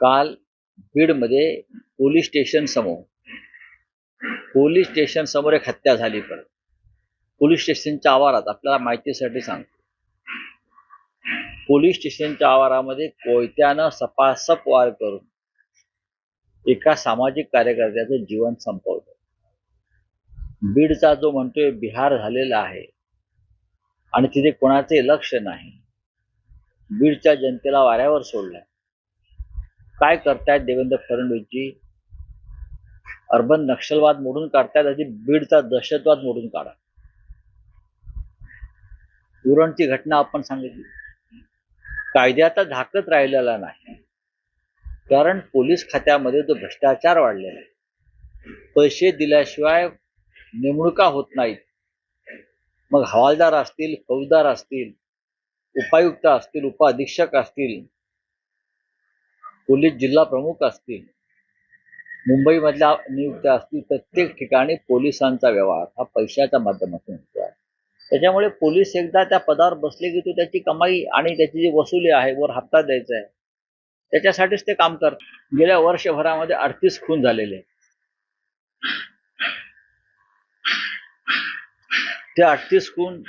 काल बीडमध्ये police station समोर एक हत्या झाली. परत पोलीस स्टेशनच्या आवारात, आपल्याला माहितीसाठी सांगतो, पोलीस स्टेशनच्या आवारामध्ये कोयत्यानं सपासप वार करून एका सामाजिक कार्यकर्त्याचं जीवन संपवलं. बीडचा जो म्हणतोय बिहार झालेला आहे आणि तिथे कोणाचे लक्ष नाही, बीडच्या जनतेला वाऱ्यावर सोडलाय. काय करतायत देवेंद्र फडणवीसजी? अर्बन नक्षलवाद मोडून काढतायत, अशी बीडचा दहशतवाद मोडून काढा. उरणची घटना आपण सांगितली. कायद्याचा धाकच राहिलेला नाही, कारण पोलीस खात्यामध्ये जो भ्रष्टाचार वाढलेला आहे, पैसे दिल्याशिवाय नेमणुका होत नाहीत. मग हवालदार असतील, फौजदार असतील, उपायुक्त असतील, उपअधीक्षक असतील, पोलीस जिल्हा प्रमुख असतील, मुंबईमधल्या नियुक्त्या असतील, प्रत्येक ठिकाणी पोलिसांचा व्यवहार हा पैशाच्या माध्यमातून होतो आहे. त्याच्यामुळे पोलीस एकदा त्या पदावर बसले की तो त्याची कमाई आणि त्याची जी वसुली आहे, वर हप्ता द्यायचा आहे, त्याच्यासाठीच ते काम करतात. गेल्या वर्षभरामध्ये 38 खून झालेले. ते 38 खून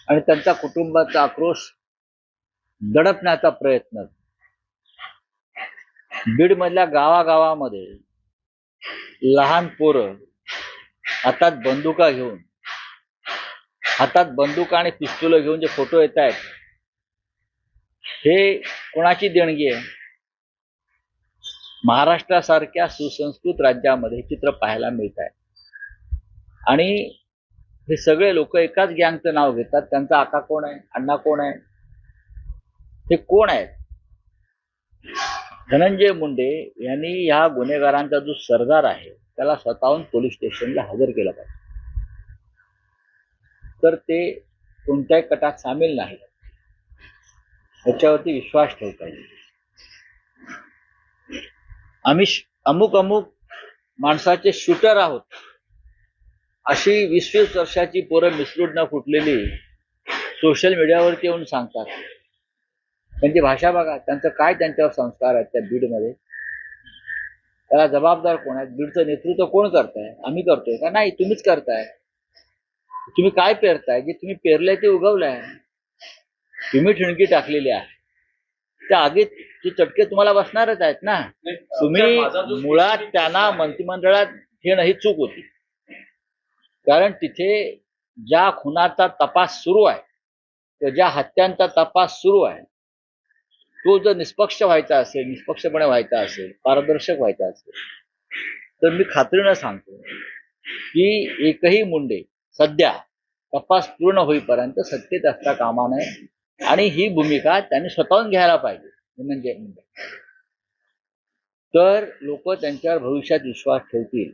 आणि त्यांच्या कुटुंबाचा आक्रोश दडपण्याचा प्रयत्न. बीड मधल्या गावागावामध्ये लहान पोरं हातात बंदुका आणि पिस्तूल घेऊन जे फोटो येत आहेत, हे कोणाची देणगी आहे? महाराष्ट्रासारख्या सुसंस्कृत राज्यामध्ये हे चित्र पाहायला मिळत आहे. आणि हे सगळे लोक एकाच गँगचं नाव घेतात. त्यांचा आका कोण आहे, अण्णा कोण आहे, हे कोण आहेत? धनंजय मुंडे यांनी या गुन्हेगारांचा जो सरदार आहे त्याला स्वतःहून पोलीस स्टेशनला हजर केलं पाहिजे. तर ते कोणत्याही कटात सामील नाही, याच्यावरती विश्वास ठेवला पाहिजे. आम्ही अमुक माणसाचे शूटर आहोत अशी 20-20 वर्षाची पोरं मिसरूड न फुटलेली सोशल मीडियावरती येऊन सांगतात. त्यांची भाषा बघा, त्यांचं काय त्यांच्यावर संस्कार आहेत त्या बीडमध्ये. त्याला जबाबदार कोण आहेत? बीडचं नेतृत्व कोण करताय? आम्ही करतोय का? नाही, तुम्हीच करताय. तुम्ही काय पेरताय? जे तुम्ही पेरलंय ते उगवलंय. तुम्ही ठिणगी टाकलेली आहे, त्या आगीत ते चटके तुम्हाला बसणारच आहेत ना. तुम्ही मुळात त्यांना मंत्रिमंडळात घेणं ही चूक होती, कारण तिथे ज्या खुनाचा तपास सुरू आहे किंवा ज्या हत्यांचा तपास सुरू आहे, तो जर निष्पक्षपणे व्हायचा असेल, पारदर्शक व्हायचा असेल, तर मी खात्रीनं सांगतो की एकही मुंडे सध्या तपास पूर्ण होईपर्यंत सत्तेत असता कामा नये. आणि ही भूमिका त्यांनी स्वतःहून घ्यायला पाहिजे. म्हणजे तर लोक त्यांच्यावर भविष्यात विश्वास ठेवतील.